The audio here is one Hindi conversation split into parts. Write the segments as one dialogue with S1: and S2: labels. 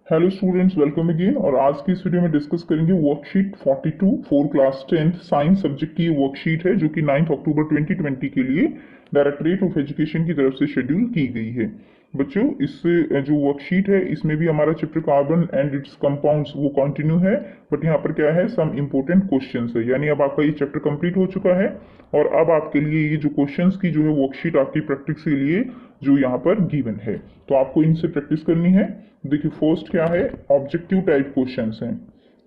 S1: Hello students, welcome again. और आज की इस वीडियो में डिस्कस करेंगे worksheet 42 for class 10th science subject की वर्कशीट है, जो कि 9 अक्टूबर 2020 के लिए डायरेक्टरेट ऑफ एजुकेशन की तरफ से शेड्यूल की गई है। बच्चों, इससे जो वर्कशीट है इसमें भी हमारा chapter carbon and it's compounds वो कंटिन्यू है, बट यहाँ पर क्या है, सम इम्पोर्टेंट क्वेश्चंस है। यानी अब आपका ये चैप्टर कंप्लीट हो चुका है और अब आपके लिए ये जो क्वेश्चंस की जो है वर्कशीट आपकी प्रैक्टिस के लिए जो यहाँ पर गिवन है, तो आपको इनसे प्रैक्टिस करनी है। देखिए, फर्स्ट क्या है, ऑब्जेक्टिव टाइप क्वेश्चंस हैं।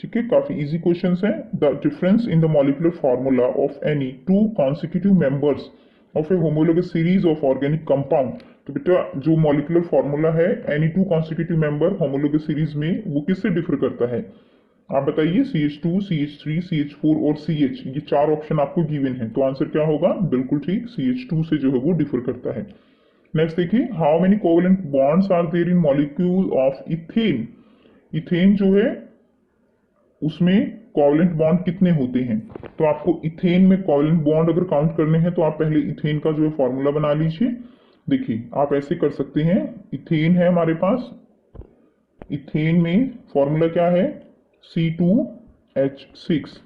S1: ठीक है, काफी इजी क्वेश्चंस हैं। The difference in the molecular formula of any two consecutive members of A homologous series of organic compound. तो बेटा, जो मॉलिक्यूलर फार्मूला है any two consecutive member homologous series में, वो किससे डिफर करता है? आप बताइए। CH2, CH3, CH4 और CH, ये चार ऑप्शन आपको गिवन है, तो आंसर क्या होगा? बिल्कुल ठीक, CH2 से जो है वो डिफर करता है। नेक्स्ट देखिए, how many covalent bonds are there in molecule of ethane. Ethane जो है उसमें कोवेलेंट बॉन्ड कितने होते हैं? तो आपको इथेन में कोवेलेंट बॉन्ड अगर काउंट करने हैं तो आप पहले इथेन का जो है फॉर्मूला बना लीजिए। देखिए, आप ऐसे कर सकते हैं। इथेन है हमारे पास, इथेन में फॉर्मूला क्या है? C2H6।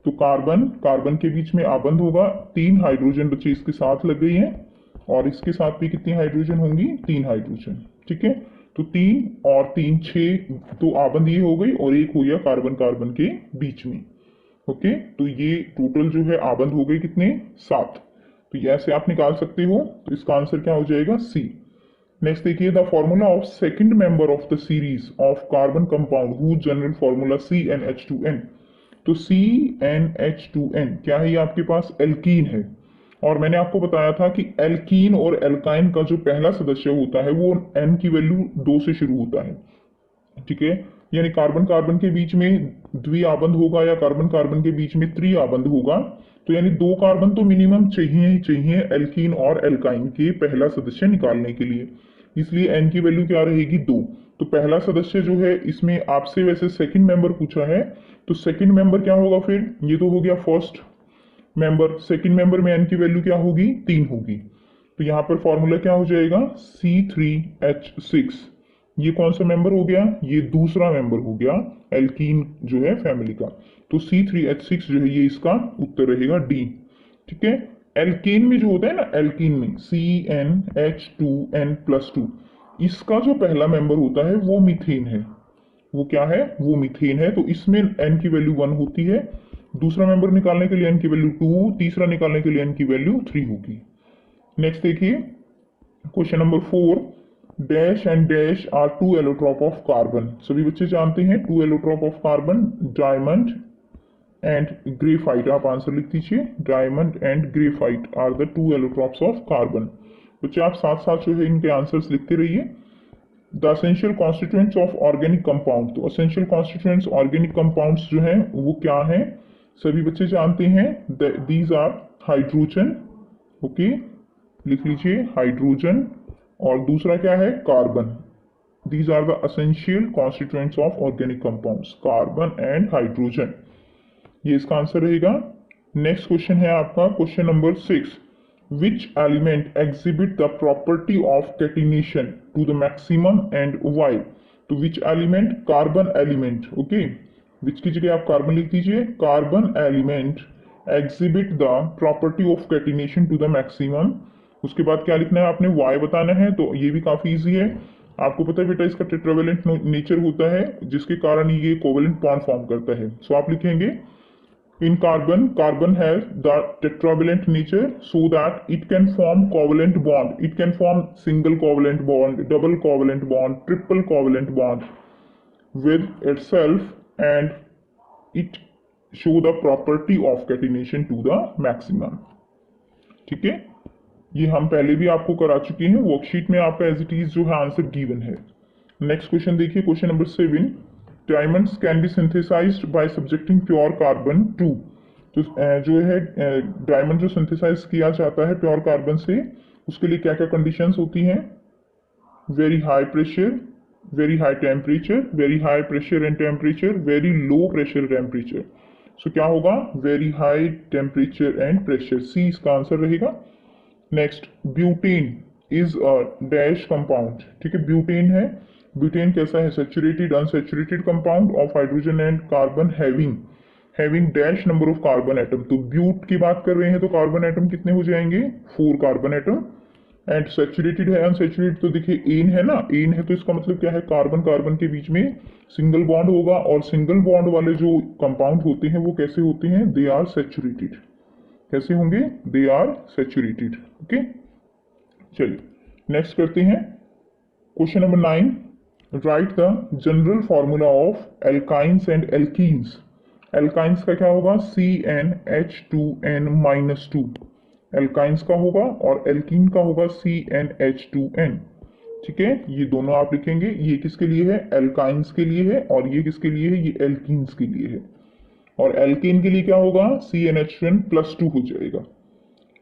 S1: तो कार्बन कार्बन के बीच में आबंध होगा, तीन हाइड्रोजन बच्चे इसके साथ लग गई हैं, और इसके साथ भी कितनी हाइड्रोजन होंगी? तीन हाइड्रोजन। ठीक है, तो तीन और तीन छः, तो आबंध ये हो गई और एक हो गया कार्बन कार्बन के बीच में। ओके, तो ये टोटल जो है आबंध हो गए कितने? 7। तो ये ऐसे आप निकाल सकते हो, तो इसका आंसर क्या हो जाएगा? C। नेक्स्ट देखिए, the formula of second member of the series of carbon compound who general formula CnH2n। तो CnH2n क्या है? ये आपके पास एल्कीन है, और मैंने आपको बताया था कि एल्कीन और एल्काइन का जो पहला सदस्य होता है वो n की वैल्यू 2 से शुरू होता है। ठीक है, यानी कार्बन कार्बन के बीच में द्विआबंध होगा या कार्बन कार्बन के बीच में त्रिआबंध होगा, तो यानी दो कार्बन तो मिनिमम चाहिए ही चाहिए एल्कीन और एल्काइन के पहला सदस्य निकालने के लिए। इसलिए n की वैल्यू क्या रहेगी? 2। तो पहला सदस्य जो है इसमें आपसे वैसे सेकंड मेंबर पूछा है, तो सेकंड मेंबर क्या होगा फिर? ये तो हो गया फर्स्ट मेंबर। सेकंड मेंबर में n की वैल्यू क्या होगी? 3 होगी। तो यहाँ पर फॉर्मूला क्या हो जाएगा? C3H6। ये कौन सा मेंबर हो गया? ये दूसरा मेंबर हो गया एल्कीन जो है फैमिली का। तो C3H6 जो है ये इसका उत्तर रहेगा D। ठीक है, एल्कीन में जो होता है ना, एल्कीन में CnH2n+2, इसका जो पहला मेंबर होता है वो मीथेन है। वो क्या है? वो मीथेन है। तो इसमें n की वैल्यू 1 होती है, दूसरा मेंबर निकालने के लिए n की वैल्यू 2, तीसरा निकालने के लिए n की वैल्यू 3 होगी। नेक्स्ट देखिए, question number 4, dash and dash are two allotrope of carbon. सभी बच्चे जानते हैं two allotrope of carbon, diamond and graphite. आप आंसर लिख दीजिए, diamond and graphite are the two allotropes of carbon. बच्चे आप साथ साथ जो है इनके आंसर्स लिखते रहिए। The essential constituents of organic compound. तो असेंशियल कॉन्स्टिट्यूएंट्स ऑर्गेनिक कंपाउंड्स जो हैं वो क्या हैं? सभी बच्चे जानते हैं, दीज आर हाइड्रोजन। ओके, लिख लीजिए हाइड्रोजन, और दूसरा क्या है? Carbon. These are the essential constituents of organic compounds, carbon and hydrogen. ये इसका आंसर रहेगा। नेक्स्ट क्वेश्चन है आपका question number 6, which element exhibit the property of catenation to the maximum and why. तो which element? Carbon element. Okay, which की जगह आप कार्बन लिख दीजिए, carbon element exhibit the property of catenation to the maximum. उसके बाद क्या लिखना है आपने? वाई बताना है। तो ये भी काफी इजी है, आपको पता है बेटा इसका टेट्रावेलेंट नेचर होता है, जिसके कारण ये कोवेलेंट बॉन्ड फॉर्म करता है। सो आप लिखेंगे, in carbon has the tetravalent nature so that it can form covalent bond. It can form single covalent bond, double covalent bond, triple covalent bond with itself, and it show the property of catenation to the maximum. ठीक है, ये हम पहले भी आपको करा चुके हैं, वर्कशीट में आपका एज इट इज जो है आंसर गिवन है। नेक्स्ट क्वेश्चन देखिए, question number 7, diamonds can be synthesised by subjecting pure carbon to. तो जो है डायमंड जो सिंथेसाइज किया जाता है प्योर कार्बन से, उसके लिए क्या क्या कंडीशंस होती हैं? Very high pressure, very high temperature, very high pressure and temperature, very low pressure temperature. So क्या होगा? Very high temperature and pressure. C इसका आंसर रहेगा। Next, butane is a dash compound. ठीक है, ब्यूटेन है ब्यूटेन कैसा है? Saturated unsaturated compound of hydrogen and carbon having dash number of carbon atom. तो ब्यूट की बात कर रहे हैं तो कार्बन एटम कितने हो जाएंगे? 4 कार्बन एटम। एंड सैचुरेटेड है अनसैचुरेटेड, तो देखिए एन है ना, एन है तो इसका मतलब क्या है? कार्बन कार्बन के बीच में सिंगल बॉन्ड होगा, और सिंगल बॉन्ड वाले जो कंपाउंड होते हैं वो कैसे होते हैं? They are saturated. कैसे होंगे? They are saturated. ओके, चलिए नेक्स्ट करते हैं question number 9। Write the general formula of alkynes and alkenes. Alkynes का क्या होगा? CnH2n-2। एल्काइंस का होगा, और एल्कीन का होगा CnH2n। ठीक है, ये दोनों आप लिखेंगे। ये किसके लिए है? एल्काइंस के लिए है, और ये किसके लिए है? ये एल्कीन्स के लिए है। और एल्कीन के लिए क्या होगा? CnH2n+2 हो जाएगा।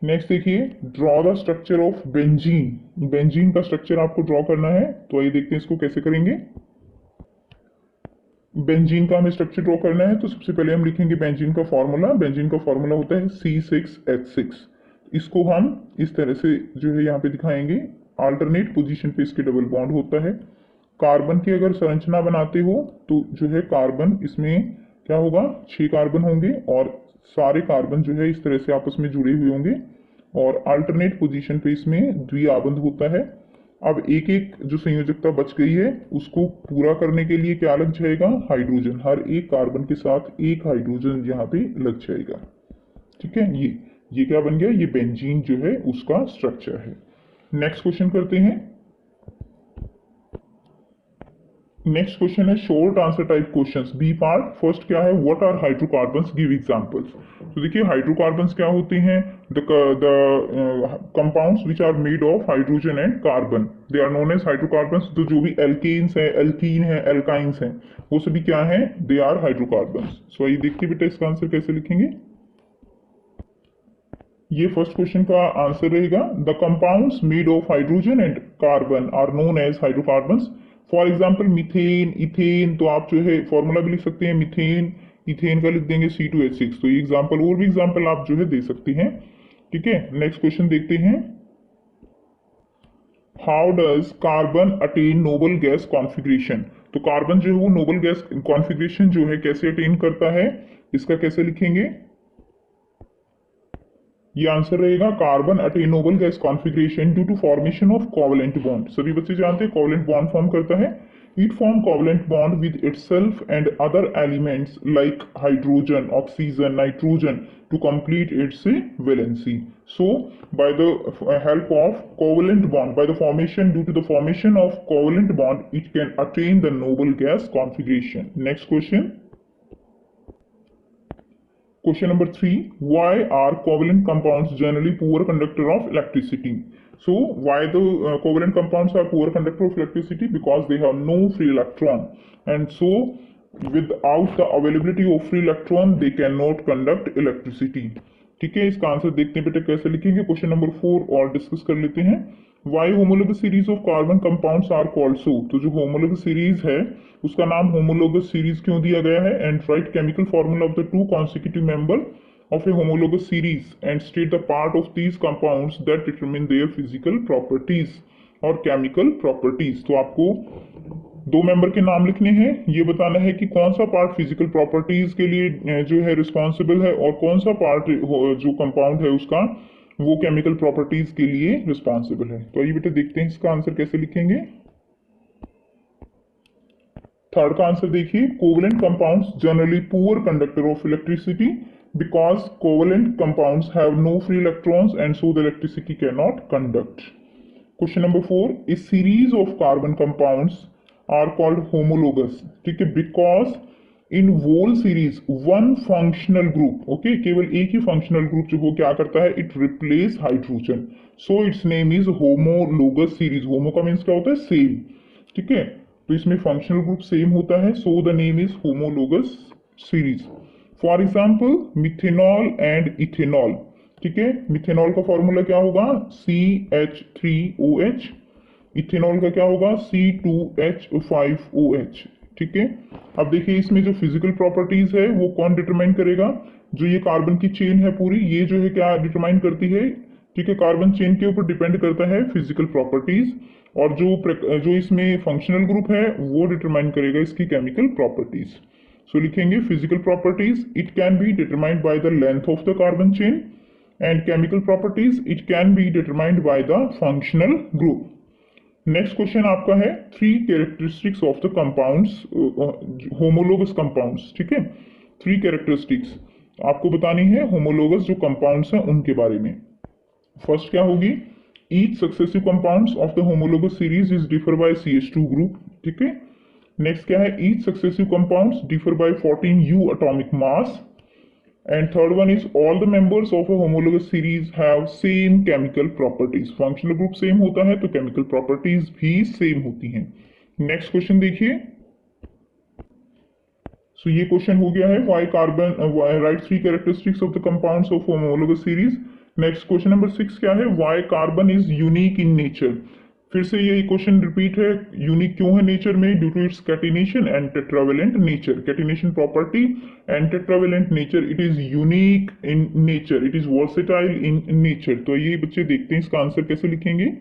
S1: नेक्स्ट देखिए, draw the structure of benzene. Benzene का स्ट्रक्चर आपको ड्रॉ करना है, तो आइए देखते हैं इसको कैसे करेंगे। बेंजीन का हमें स्ट्रक्चर ड्रॉ करना है, तो सबसे पहले हम लिखेंगे बेंजीन का फॉर्मूला। बेंजीन का फॉर्मूला होता है C6H6। इसको हम इस तरह से जो है यहाँ पे दिखाएंगे। अल्टरनेट पोजीशन पे इसके डबल बॉन्ड होता है। कार्बन की अगर संरचना बनाते हो तो जो है कार्बन, इसमें क्या होगा? 6 कार्बन होंगे, और सारे कार्बन जो है इस तरह से आपस में जुड़े हुए होंगे, और अल्टरनेट पोजीशन पे इसमें द्विआबंध होता है। अब एक एक जो संयोजकता बच गई है उसको पूरा करने के लिए क्या लग जाएगा? हाइड्रोजन। हर एक कार्बन के साथ एक हाइड्रोजन यहाँ पे लग जाएगा। ठीक है, ये क्या बन गया? ये बेंजीन जो है उसका स्ट्रक्चर है। नेक्स्ट क्वेश्चन करते हैं। नेक्स्ट क्वेश्चन है short answer type questions, B part. First क्या है? What are hydrocarbons, give examples. तो देखिए हाइड्रोकार्बन्स क्या होते हैं? The compounds which are made of hydrogen and carbon, they are known as hydrocarbons. तो जो भी एल्केन्स है, एल्कीन है, एल्काइंस है, वो सभी क्या है? They are hydrocarbons. सो आइए देखते बेटा इसका आंसर कैसे लिखेंगे। ये फर्स्ट क्वेश्चन का आंसर रहेगा। The compounds made of hydrogen and carbon are known as hydrocarbons. For example methane, ethane, तो आप जो है फॉर्मूला भी लिख सकते हैं। मीथेन, इथेन का लिख देंगे C2H6। तो ये एग्जाम्पल, और भी एग्जाम्पल आप जो है दे सकते हैं। ठीक है, नेक्स्ट क्वेश्चन देखते हैं। How does carbon attain noble gas configuration. तो कार्बन जो है वो नोबल गैस कॉन्फिग्रेशन जो है कैसे अटेन करता है, इसका कैसे लिखेंगे? ये आंसर रहेगा carbon attain noble gas configuration due to formation of covalent bond. सभी बच्चे जानते हैं कोवलेंट बॉन्ड फॉर्म करता है। It form covalent bond with itself and other elements like hydrogen, oxygen, nitrogen to complete its valency. So by the help of covalent bond, by the formation, due to the formation of covalent bond, it can attain the noble gas configuration. Next question. Question number 3. Why are covalent compounds generally poor conductor of electricity? So why the covalent compounds are poor conductor of electricity? Because they have no free electron, and so without the availability of free electron they cannot conduct electricity. ठीक है, इसका आंसर देखते हैं बेटा कैसे लिखेंगे। क्वेश्चन नंबर 4 और डिस्कस कर लेते हैं। Why homologous series of carbon compounds are called so. तो जो होमोलोगस सीरीज है उसका नाम होमोलोगस सीरीज क्यों दिया गया है? And right chemical formula of the 2 consecutive member of A homologous series and state the part of these compounds that determine their physical properties और केमिकल प्रॉपर्टीज। तो आपको 2 मेंबर के नाम लिखने हैं, ये बताना है कि कौन सा पार्ट फिजिकल प्रॉपर्टीज के लिए जो है रिस्पॉन्सिबल है, और कौन सा पार्ट जो कंपाउंड है उसका वो केमिकल प्रॉपर्टीज के लिए रिस्पॉन्सिबल है। तो आइए बेटा देखते हैं इसका आंसर कैसे लिखेंगे। थर्ड का आंसर देखिए, covalent compounds generally poor conductor of electricity because covalent compounds have no free electrons and so the electricity can not conduct. Question number 4. A series of carbon compounds are called homologous. ठीक है, because in whole series one functional group, okay, केवल एक ही functional group जो वो क्या करता है, it replace hydrogen, so its name is homologous series. homo का means क्या होता है? same. ठीक है, तो इसमें functional group same होता है, so the name is homologous series. For example, methanol and ethanol. ठीक है, मिथेनॉल का फॉर्मूला क्या होगा? CH3OH। इथेनॉल का क्या होगा? C2H5OH। ठीक है, अब देखिए इसमें जो फिजिकल प्रॉपर्टीज है वो कौन डिटरमाइन करेगा? जो ये कार्बन की चेन है पूरी, ये जो है क्या डिटरमाइन करती है? ठीक है, कार्बन चेन के ऊपर डिपेंड करता है फिजिकल प्रॉपर्टीज, और जो इसमें फंक्शनल ग्रुप है वो डिटरमाइन करेगा इसकी केमिकल प्रॉपर्टीज। सो लिखेंगे physical properties, it can be determined by the length of the carbon chain, and chemical properties it can be determined by the functional group. Next question आपका है three characteristics of the compounds, homologous compounds. ठीक है, थ्री कैरेक्टरिस्टिक्स आपको बतानी है होमोलोगस जो कंपाउंड्स हैं उनके बारे में। फर्स्ट क्या होगी, each successive compounds of the homologous series is differ by CH2 group. ठीक है, नेक्स्ट क्या है, each successive compounds differ by 14U atomic mass, and third one is all the members of a homologous series have same chemical properties. Functional group same होता है तो केमिकल प्रॉपर्टीज भी सेम होती हैं। नेक्स्ट क्वेश्चन देखिए, सो ये क्वेश्चन हो गया है why carbon, right three characteristics of the compounds of homologous series. Next question number 6 क्या है, why carbon is unique in nature. फिर से यही क्वेश्चन रिपीट है, यूनिक क्यों है नेचर में, due to its catenation and tetravalent nature. Catenation property and tetravalent nature, it is unique in nature, it is versatile in nature. तो ये बच्चे देखते हैं इसका आंसर कैसे लिखेंगे।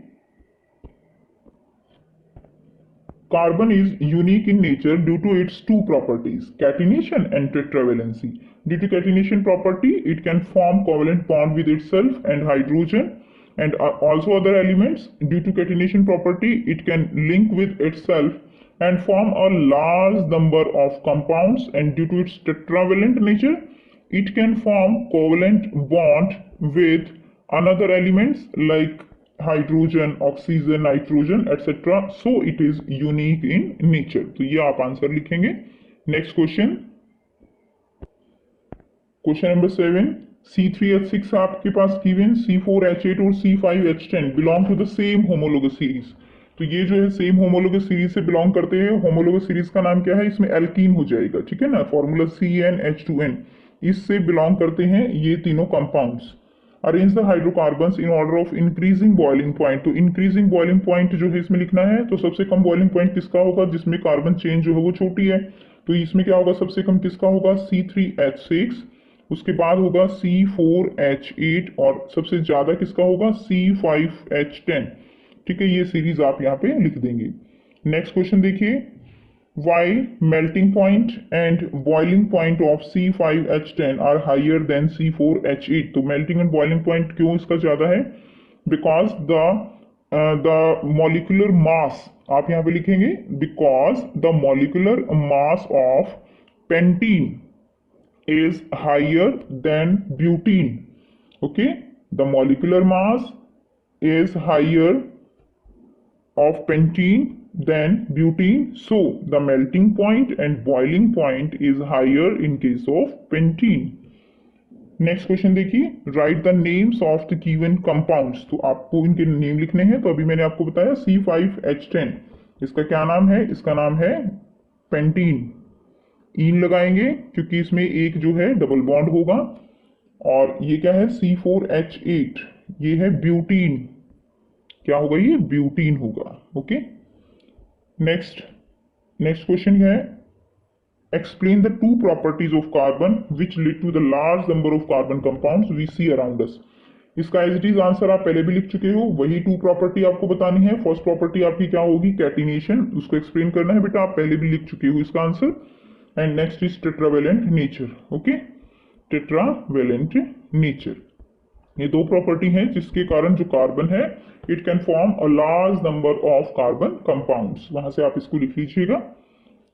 S1: Carbon is unique in nature due to its two properties, catenation and tetravalency. Due to catenation property, it can form covalent bond with itself and hydrogen and also other elements. Due to catenation property, it can link with itself and form a large number of compounds, and due to its tetravalent nature, it can form covalent bond with another elements like hydrogen, oxygen, nitrogen etcetera, so it is unique in nature. तो ये आप आंसर लिखेंगे। Next question, question number 7, C3H6 आपके पास गिवन, C4H8 और C5H10 belong to the same homologous series. तो ये जो है सेम होमोलोगस सीरीज से बिलोंग करते हैं। होमोलोगस सीरीज का नाम क्या है, इसमें एल्कीन हो जाएगा। ठीक है ना, फॉर्मूला CnH2n, इससे बिलोंग करते हैं ये तीनों compounds. Arrange the hydrocarbons in order of increasing boiling point. तो इंक्रीजिंग बॉइलिंग पॉइंट जो है इसमें लिखना है, तो सबसे कम बॉइलिंग पॉइंट किसका होगा, जिसमें कार्बन चेन जो है वो छोटी है। तो इसमें क्या होगा, सबसे कम किसका होगा, C3H6, उसके बाद होगा C4H8 और सबसे ज्यादा किसका होगा, C5H10। ठीक है, ये सीरीज आप यहाँ पे लिख देंगे। नेक्स्ट क्वेश्चन देखिए, why melting point and boiling point of C5H10 are higher than C4H8। तो melting and boiling point क्यों इसका ज्यादा है, because the molecular mass, आप यहाँ पे लिखेंगे because the molecular mass of pentene is higher than butene। okay, the molecular mass is higher of pentene than butene, so the melting point and boiling point is higher in case of pentene। Next question देखिए, write the names of the given compounds. तो आपको इनके नेम लिखने हैं। तो अभी मैंने आपको बताया C5H10, इसका क्या नाम है, इसका नाम है पेंटीन। ईन लगाएंगे क्योंकि इसमें एक जो है डबल बॉन्ड होगा। और ये क्या है, C4H8, ये है ब्यूटीन। क्या होगा, ये ब्यूटीन होगा। ओके, नेक्स्ट क्वेश्चन है, explain the two properties of carbon which lead to the large number of carbon compounds we see around us. इसका एज इट इज आंसर आप पहले भी लिख चुके हो, वही टू प्रॉपर्टी आपको बतानी है। फर्स्ट प्रॉपर्टी आपकी क्या होगी, कैटिनेशन, उसको एक्सप्लेन करना है बेटा, आप पहले भी लिख चुके हो इसका answer. And next is tetravalent nature. Okay, tetravalent nature, ये दो प्रॉपर्टी हैं जिसके कारण जो कार्बन है it can form a large number of carbon compounds. वहां से आप इसको लिख लीजिएगा।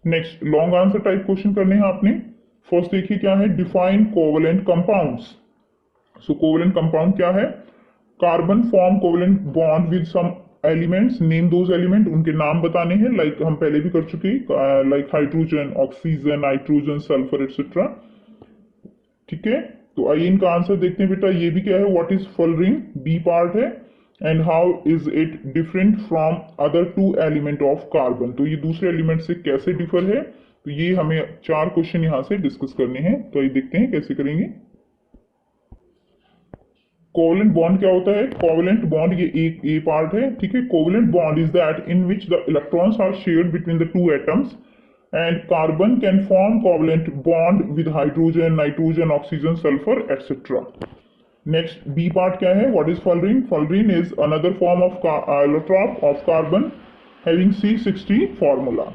S1: Next long answer type question करने हैं आपने। फर्स्ट देखिए क्या है, define covalent compounds. So covalent compound क्या है, carbon form covalent bond with some elements, name those element, उनके नाम बताने हैं। लाइक हम पहले भी कर चुके, like hydrogen, oxygen, nitrogen, sulphur etcetera. ठीक है, तो आइए इनका आंसर देखते हैं बेटा। ये भी क्या है, what is fullerene, B part है। And how is it different from other two element of carbon. तो ये दूसरे एलिमेंट से कैसे डिफर है, तो ये हमें 4 क्वेश्चन यहां से डिस्कस करने हैं। तो ये देखते हैं कैसे करेंगे। कोवलेंट बॉन्ड क्या होता है, कोवलेंट बॉन्ड ये एक ए पार्ट है। ठीक है, covalent bond is that in which the electrons are shared between the two atoms, and carbon can form covalent bond with hydrogen, nitrogen, oxygen, sulfur, etc. Next B part क्या है, what is fullerene? Fullerene is another form of allotrope of carbon having C60 formula.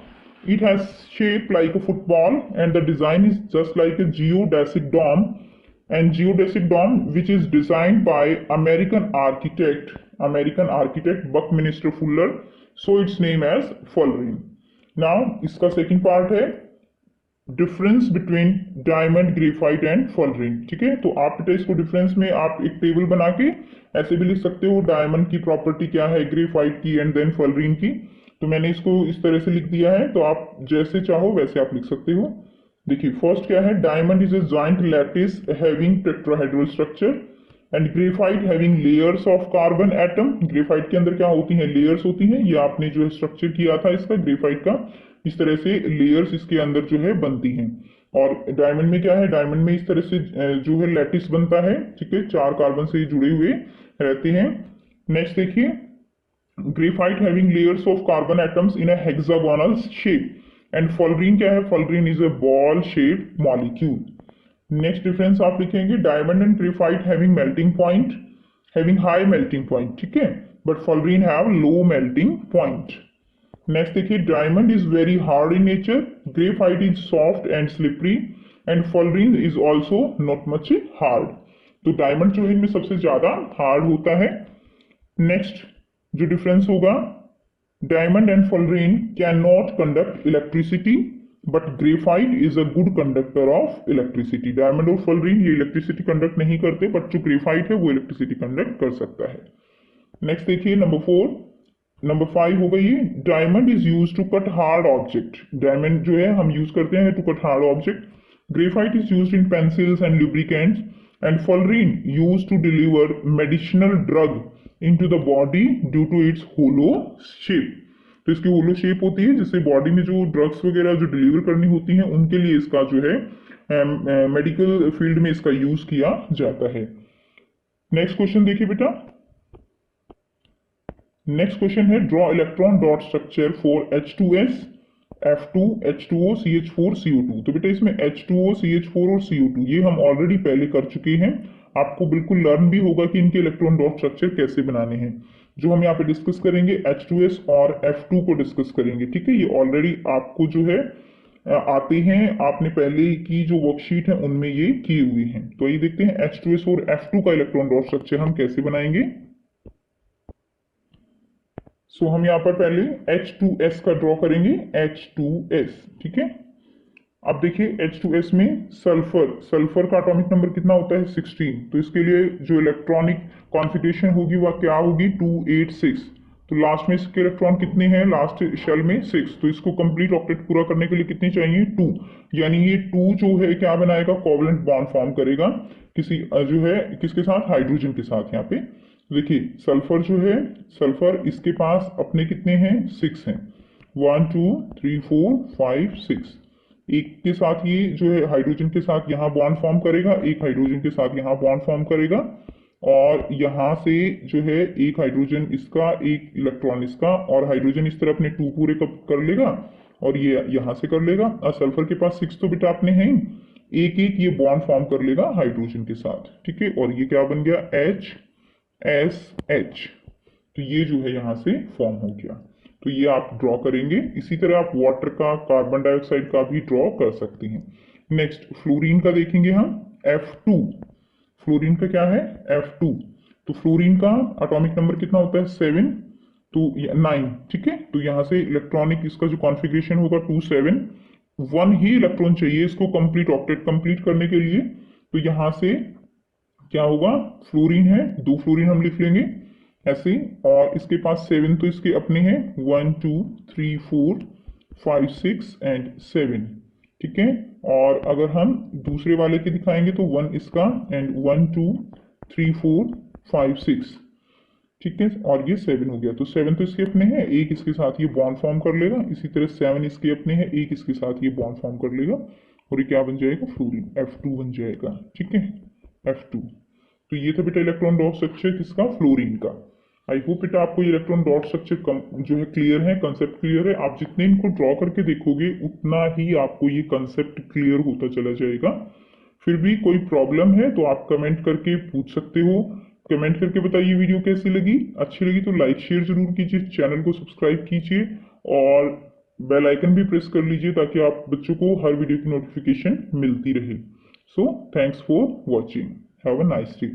S1: It has shape like a football and the design is just like a geodesic dome, and geodesic dome which is designed by American architect Buckminster Fuller, so its name as fullerene. Now इसका second part है difference between diamond, graphite and fullerene. ठीक है, तो आप बेटा इसको डिफरेंस में आप एक टेबल बना के ऐसे भी लिख सकते हो, डायमंड की प्रॉपर्टी क्या है, ग्रेफाइट की एंड देन फुलरीन की। तो मैंने इसको इस तरह से लिख दिया है, तो आप जैसे चाहो वैसे आप लिख सकते हो। देखिए फर्स्ट क्या है, diamond is a joint lattice having tetrahedral structure and graphite having layers of carbon atom. Graphite के अंदर क्या होती हैं, लेयर्स होती हैं। ये आपने जो है स्ट्रक्चर किया था इसका ग्रेफाइट का, इस तरह से लेयर्स इसके अंदर जो है बनती हैं। और डायमंड में क्या है, डायमंड में इस तरह से जो है लैटिस बनता है। ठीक है, 4 कार्बन से जुड़े हुए रहते हैं। नेक्स्ट देखिए, graphite having layers of carbon atoms in a hexagonal shape and fullerene क्या है, fullerene is a ball shaped molecule. Next difference आप लिखेंगे, diamond and graphite having melting point, having high melting point. ठीक है, but fullerene have low melting point. Next देखिए, diamond is very hard in nature, graphite is soft and slippery and fullerene is also not much hard. तो डायमंड जो है इनमें सबसे ज्यादा हार्ड होता है। नेक्स्ट जो डिफरेंस होगा, diamond and fullerene can not conduct electricity but graphite is a good conductor of electricity. Diamond और फुलरीन ये इलेक्ट्रिसिटी कंडक्ट नहीं करते, बट जो ग्रेफाइट है वो इलेक्ट्रिसिटी कंडक्ट कर सकता है। नेक्स्ट देखिए नंबर 5 होगा ये, diamond is use to cut hard object. Diamond जो है हम यूज करते हैं to cut hard object. Graphite is use in pencils and lubricants and fullerene use to deliver medicinal drug into the body due to its hollow shape. तो इसकी होलो शेप होती है जिससे बॉडी में जो ड्रग्स वगैरह जो डिलीवर करनी होती हैं उनके लिए इसका जो है मेडिकल फील्ड में इसका यूज किया जाता है। नेक्स्ट क्वेश्चन देखिए बेटा, नेक्स्ट क्वेश्चन है, draw electron dot structure for H2S, F2, H2O, CH4, CO2। तो बेटा इसमें H2O, CH4 और CO2 ये हम ऑलरेडी पहले कर चुके हैं। आपको बिल्कुल लर्न भी होगा कि इनके इलेक्ट्रॉन डॉट स्ट्रक्चर कैसे बनाने हैं। जो हम यहाँ पे डिस्कस करेंगे H2S और F2 को डिस्कस करेंगे। ठीक है, ये ऑलरेडी आपको जो है आते हैं, आपने पहले की जो वर्कशीट है उनमें ये किए हुए हैं। तो ये देखते हैं H2S और F2 का इलेक्ट्रॉन डॉट स्ट्रक्चर हम कैसे बनाएंगे। सो हम यहाँ पर पहले H2S का ड्रॉ करेंगे, H2S। ठीक है, अब देखिए H2S में सल्फर का एटॉमिक नंबर कितना होता है, 16। तो इसके लिए जो इलेक्ट्रॉनिक कॉन्फ़िगरेशन होगी वह क्या होगी, 286। तो लास्ट में इसके इलेक्ट्रॉन कितने हैं, लास्ट शेल में 6। तो इसको कंप्लीट ऑक्टेट पूरा करने के लिए कितने चाहिए, 2। यानी ये 2 जो है क्या बनाएगा, कोवलेंट बॉन्ड फॉर्म करेगा किसी जो है किसके साथ, हाइड्रोजन के साथ। यहाँ पे देखिए सल्फर जो है, सल्फर इसके पास अपने कितने हैं, 6 हैं। 1 2 3 4 5 6। एक के साथ ये जो है हाइड्रोजन के साथ यहाँ बॉन्ड फॉर्म करेगा, एक हाइड्रोजन के साथ यहाँ बॉन्ड फॉर्म करेगा, और यहाँ से जो है एक हाइड्रोजन इसका, एक इलेक्ट्रॉन इसका, और हाइड्रोजन इस तरह अपने 2 पूरे कर लेगा और ये यहाँ से कर लेगा। और सल्फर के पास 6 तो बेटा अपने हैं, एक एक ये बॉन्ड फॉर्म कर लेगा हाइड्रोजन के साथ। ठीक है, और ये क्या बन गया, HSH। तो ये जो है यहाँ से फॉर्म हो गया। तो ये आप ड्रॉ करेंगे। इसी तरह आप वाटर का, कार्बन डाइऑक्साइड का भी ड्रॉ कर सकते हैं। नेक्स्ट फ्लोरीन का देखेंगे हम, F2। फ्लोरीन का क्या है, F2। तो फ्लोरीन का एटॉमिक नंबर कितना होता है, 7 तो 9। ठीक है, तो यहाँ से इलेक्ट्रॉनिक इसका जो कॉन्फ़िगरेशन होगा 2 7। 1 ही इलेक्ट्रॉन चाहिए इसको कंप्लीट ऑक्टेट कंप्लीट करने के लिए। तो यहाँ से क्या होगा, फ्लोरीन है, 2 फ्लोरीन हम लिख लेंगे ऐसे, और इसके पास 7 तो इसके अपने हैं, 1 2 3 4 5 6 एंड 7। ठीक है, और अगर हम दूसरे वाले के दिखाएंगे तो 1 इसका एंड 1 2 3 4 5 6। ठीक है, और ये 7 हो गया। तो 7 तो इसके अपने हैं, एक इसके साथ ये बॉन्ड फॉर्म कर लेगा। इसी तरह 7 इसके अपने हैं, एक इसके साथ ये बॉन्ड फॉर्म कर लेगा, और ये क्या बन जाएगा, फ्लोरीन, F2 बन जाएगा। ठीक है, F2। तो ये था बेटा इलेक्ट्रॉन डॉट स्ट्रक्चर किसका, फ्लोरीन का। आई होप बेटा आपको ये इलेक्ट्रॉन डॉट स्ट्रक्चर जो है क्लियर है, कंसेप्ट क्लियर है। आप जितने इनको ड्रॉ करके देखोगे उतना ही आपको ये कंसेप्ट क्लियर होता चला जाएगा। फिर भी कोई प्रॉब्लम है तो आप कमेंट करके पूछ सकते हो। कमेंट करके बताइए वीडियो कैसी लगी। अच्छी लगी तो लाइक शेयर जरूर कीजिए, चैनल को सब्सक्राइब कीजिए और बेल आइकन भी प्रेस कर लीजिए ताकि आप बच्चों को हर वीडियो की नोटिफिकेशन मिलती रहे। So thanks for watching, have a nice day.